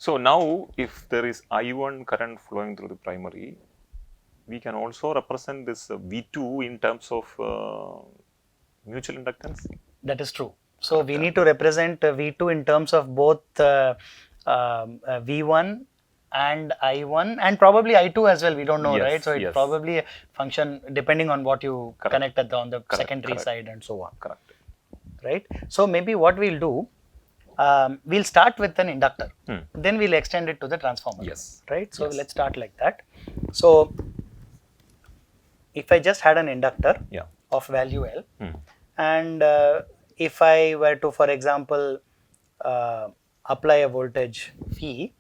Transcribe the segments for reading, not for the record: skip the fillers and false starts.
So now if there is I1 current flowing through the primary, we can also represent this V2 in terms of mutual inductance. That is true. So we need to represent V2 in terms of both V1 and I1 and probably I2 as well. We don't know, Yes, right? So it's yes. probably a function depending on what you Correct. connect at on the Correct, secondary correct. side and so on. Correct. Right? So maybe what we'll do, we'll start with an inductor, then we'll extend it to the transformer. Yes. Right? So Yes. let's start like that. So if I just had an inductor of value L, and if I were to, for example, apply a voltage V,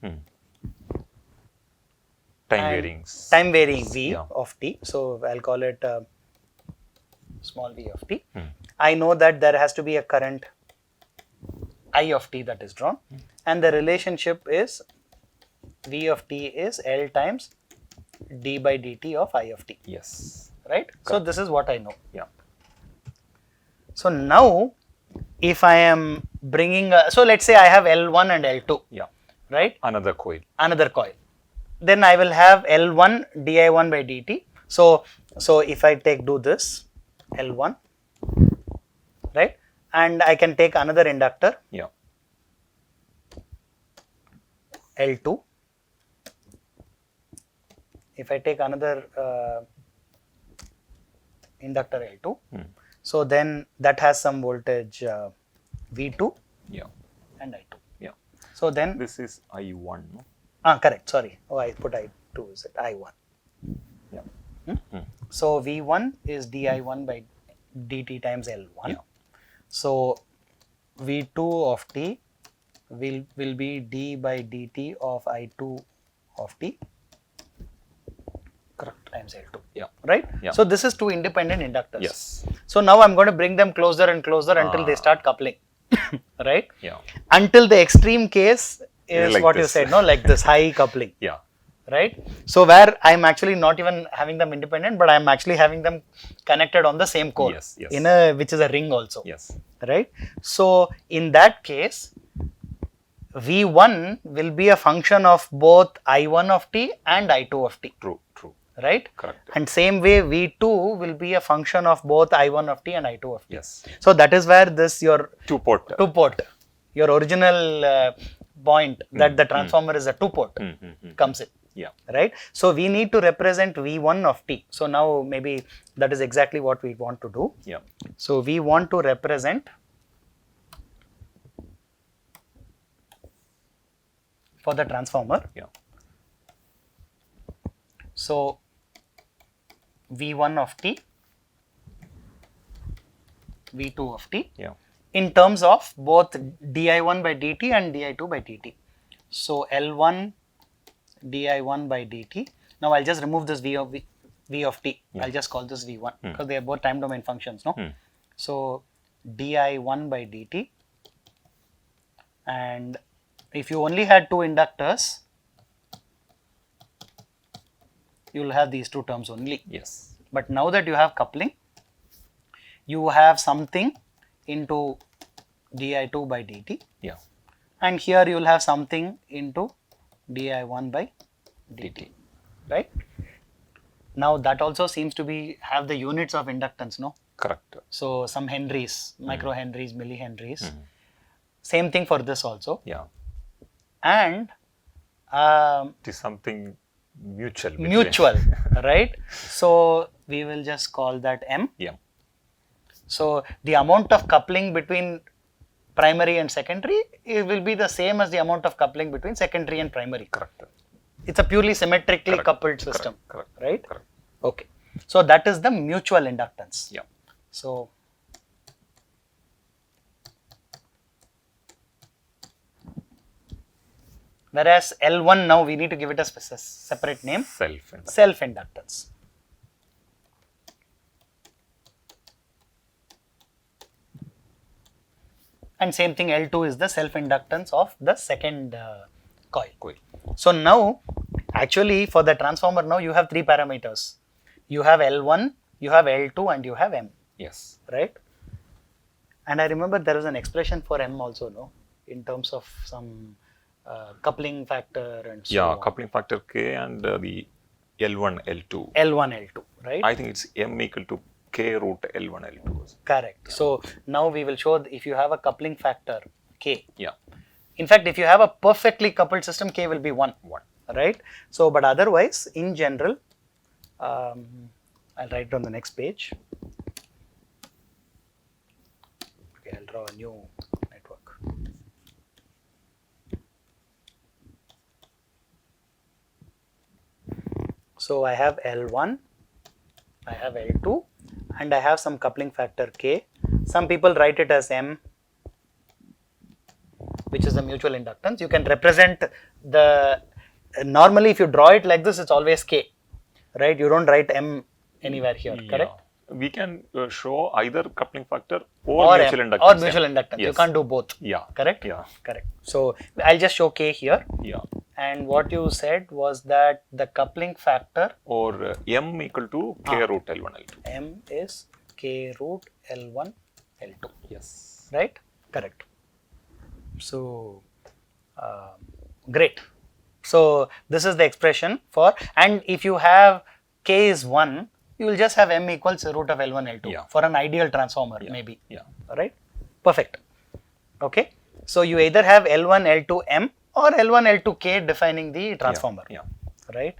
time varying V of t, so I'll call it small v of t. I know that there has to be a current I of t that is drawn, and the relationship is V of t is L times d by dt of I of t. Yes. Right? Correct. So this is what I know. Yeah. So now if I am bringing so let's say I have L1 and L2. Yeah. Right? Another coil. Then I will have L1 di1 by dt. So if I do this L1, right, and I can take another inductor, L2. If I take another inductor L2, so then that has some voltage V2 and I2. So then this is I1. No? Correct. Sorry. Oh, I put I2. Is it I1? So V1 is di1 by dt times L1. So V2 of t will be d by dt of I2 of t. Correct. Times L2. Right? So this is two independent inductors. Yes. So now I'm going to bring them closer and closer until they start coupling. Right? Yeah. Until the extreme case is like what this. You said, no, like this high coupling. Yeah. Right? So where I'm actually not even having them independent, but I'm actually having them connected on the same core. Yes. In a which is a ring also. Yes. Right? So in that case, V1 will be a function of both I1 of t and I2 of t. True. Right? Correct. And same way V2 will be a function of both I1 of t and I2 of t. Yes. So that is where this your two port, your original point that the transformer is a two port comes in. Yeah. Right? So we need to represent V1 of t. So now maybe that is exactly what we want to do. Yeah. So we want to represent for the transformer. Yeah. So V1 of t, V2 of t, in terms of both di1 by dt and di2 by dt. So L1 di1 by dt. Now I'll just remove this v of t. I'll just call this V1 because they are both time domain functions, no? So di1 by dt, and if you only had two inductors, you will have these two terms only. Yes. But now that you have coupling, you have something into di2 by dt. Yeah. And here you will have something into di1 by dt. Right? Now that also seems to have the units of inductance, no? Correct. So some henries, microhenries, millihenries. Same thing for this also. Yeah. And it is something mutual, right? So we will just call that M. Yeah. So the amount of coupling between primary and secondary, it will be the same as the amount of coupling between secondary and primary. Correct. It's a purely symmetrically coupled system. Correct. Right? Correct. Okay. So that is the mutual inductance. Yeah. So whereas L1 now we need to give it a separate name. Self-inductance. And same thing, L2 is the self-inductance of the second coil. So now actually for the transformer now you have three parameters. You have L1, you have L2 and you have M. Yes. Right? And I remember there is an expression for M also, no? In terms of some coupling factor and so Yeah, on. coupling factor K and the L1, L2. L1, L2, right? I think it's M equal to K root L1, L2. Correct. Yeah. So now we will show if you have a coupling factor K. Yeah. In fact, if you have a perfectly coupled system, K will be 1. 1. Right? So, but otherwise, in general, I'll write it on the next page. Okay, I'll draw a new network. So, I have L1, I have L2, and I have some coupling factor K. Some people write it as M, which is the mutual inductance. You can represent the, normally if you draw it like this, it's always K, right? You don't write M anywhere here, correct? We can show either coupling factor or mutual M, inductance. or mutual inductance. Yes. You can't do both. Yeah. Correct? Yeah. Correct. So, I'll just show K here. Yeah. And what you said was that the coupling factor or M equal to K root L1, L2. M is K root L1, L2. Yes. Right? Correct. So, great. So, this is the expression for, and if you have K is 1, you will just have M equals root of L1, L2 for an ideal transformer, maybe. Yeah. Right? Perfect. Okay. So, you either have L1, L2, M or L1, L2, K defining the transformer. Yeah. Right?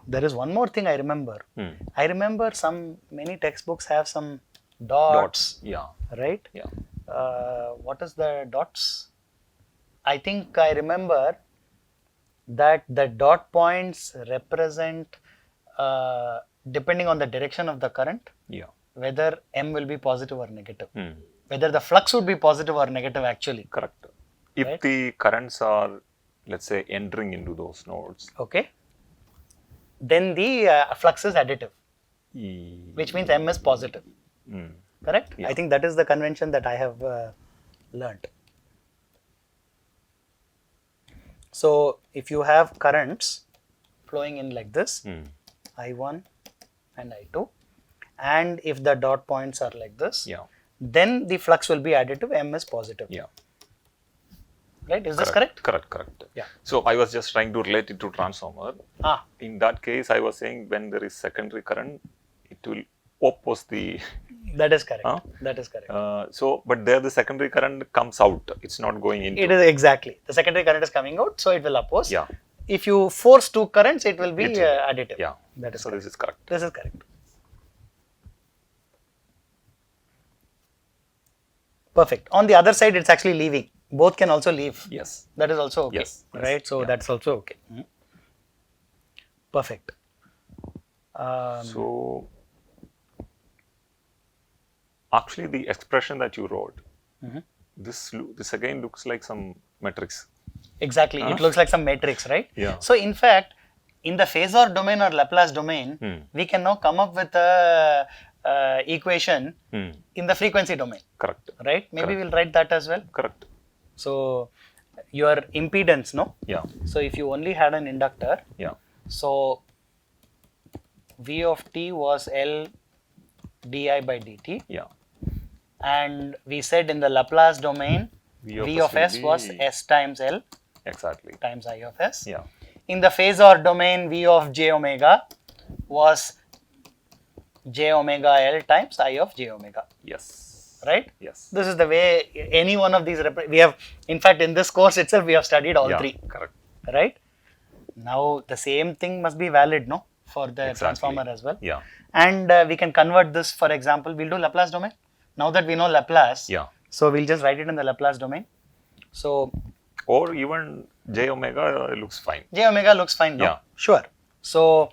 There is one more thing I remember. I remember many textbooks have some dots. Yeah. Right? Yeah. What is the dots? I think I remember that the dot points represent, depending on the direction of the current, whether M will be positive or negative, whether the flux would be positive or negative actually. Correct. If the currents are, let's say, entering into those nodes. Okay. Then the flux is additive, which means M is positive. Correct? Yeah. I think that is the convention that I have learnt. So, if you have currents flowing in like this, I1 and I2, and if the dot points are like this, then the flux will be additive, M is positive. Right? Is this correct? Correct. Yeah. So, I was just trying to relate it to transformer. In that case, I was saying when there is secondary current, it will oppose the... That is correct. That is correct. But there the secondary current comes out. It's not going into. It is exactly. The secondary current is coming out, so it will oppose. Yeah. If you force two currents, it will be additive. Yeah. That is so correct. This is correct. This is correct. Perfect. On the other side, it's actually leaving. Both can also leave. Yes. That is also okay. Yes. Right. So that's also okay. Perfect. So actually, the expression that you wrote, this again looks like some matrix. Exactly. It looks like some matrix, right? Yeah. So in fact, in the Phasor domain or Laplace domain, we can now come up with a equation in the frequency domain. Correct. Right? Maybe we'll write that as well. Correct. So your impedance, no? Yeah. So if you only had an inductor, so V of t was L di by dt. And we said in the Laplace domain, V of s was S times L. Exactly. Times I of s. Yeah. In the Phasor domain, V of j omega was j omega L times I of j omega. Yes. Right? Yes. This is the way any one of these, we have, in fact, in this course itself, we have studied all three. Correct. Right? Now, the same thing must be valid, no? For the transformer as well. Yeah. And we can convert this, for example, we'll do Laplace domain. Now that we know Laplace, so we'll just write it in the Laplace domain. So, or even j omega looks fine. J omega looks fine, no? Yeah. Sure. So,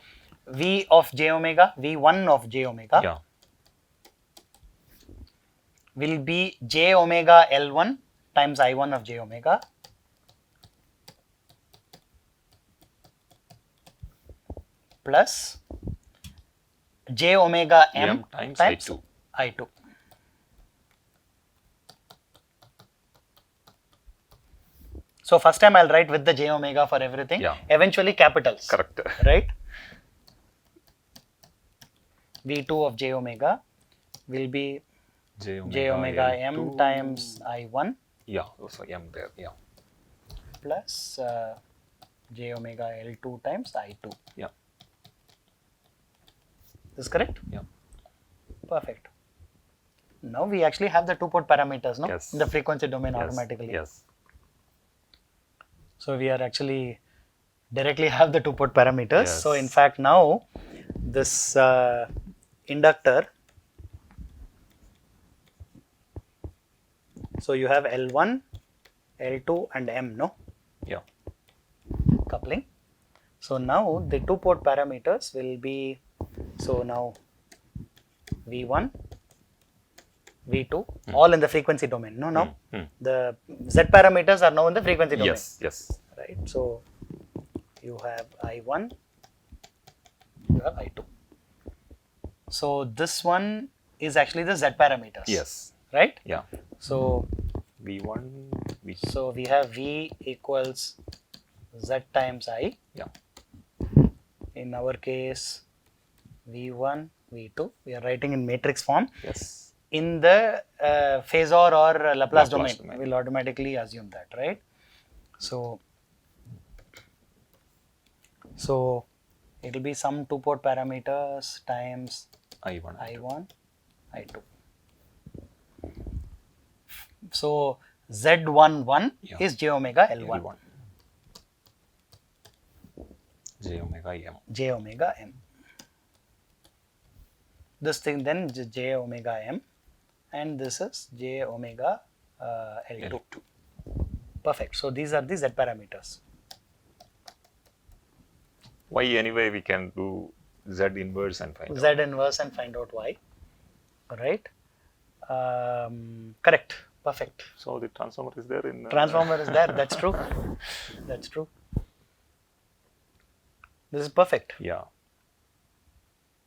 V of j omega, V1 of j omega will be j omega L1 times I1 of j omega plus j omega m times I2. I2. So first time I'll write with the j omega for everything. Eventually capitals. Correct. Right? V2 of j omega will be j omega m times I1. Yeah, also m there. Yeah. plus j omega L2 times I2. Yeah. This is correct? Yeah. Perfect. Now we actually have the two-port parameters, no? Yes. In the frequency domain Yes. automatically. Yes. So we are actually directly have the two-port parameters. Yes. So in fact now this inductor, so you have L1, L2 and M, no? Yeah. Coupling. So now the two-port parameters will be, so now V1, V2, all in the frequency domain. No, no. The Z parameters are now in the frequency domain. Yes. Yes. Right. So you have I1, you have I2. So this one is actually the Z parameters. Yes. Right? Yeah. So V1, V2. so we have V equals Z times I. Yeah. In our case, V1, V2. We are writing in matrix form. Yes. In the Phasor or Laplace domain, domain. we'll automatically assume that, right? So it will be some two-port parameters times I1. I1, I2. So Z11 Yeah. is j omega L1. L1. J omega M. J omega M. This thing then j omega M, and this is j omega L2. L2. Perfect. So these are the Z parameters. Why anyway we can do Z inverse and find Z out. inverse and find out why. Right? Correct. Perfect. So the transformer is there in Transformer is there. That's true. That's true. This is perfect. Yeah.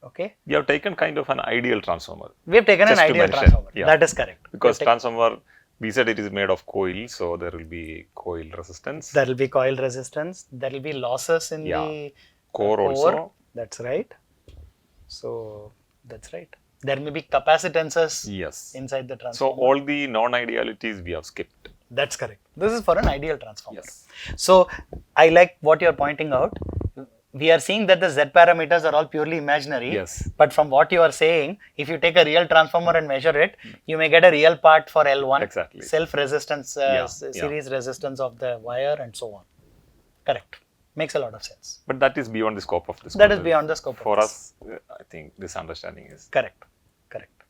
Okay. We have taken kind of an ideal transformer We have taken Just an to ideal mention, transformer. yeah. That is correct. because transformer we said it is made of coil, so there will be coil resistance. There will be coil resistance. There will be losses in Yeah. the Core also. That's right. So that's right. There may be capacitances Yes. inside the So transformer. all the non-idealities we have skipped. That's correct. This is for an ideal transformer. Yes. So I like what you're pointing out. We are seeing that the Z parameters are all purely imaginary. Yes. But from what you are saying, if you take a real transformer and measure it, you may get a real part for L1. Exactly. Self-resistance, Yeah. series resistance of the wire and so on. Correct. Makes a lot of sense. But that is beyond the scope of this. That is course. beyond the scope of For this. us, I think this understanding is Correct. Correct.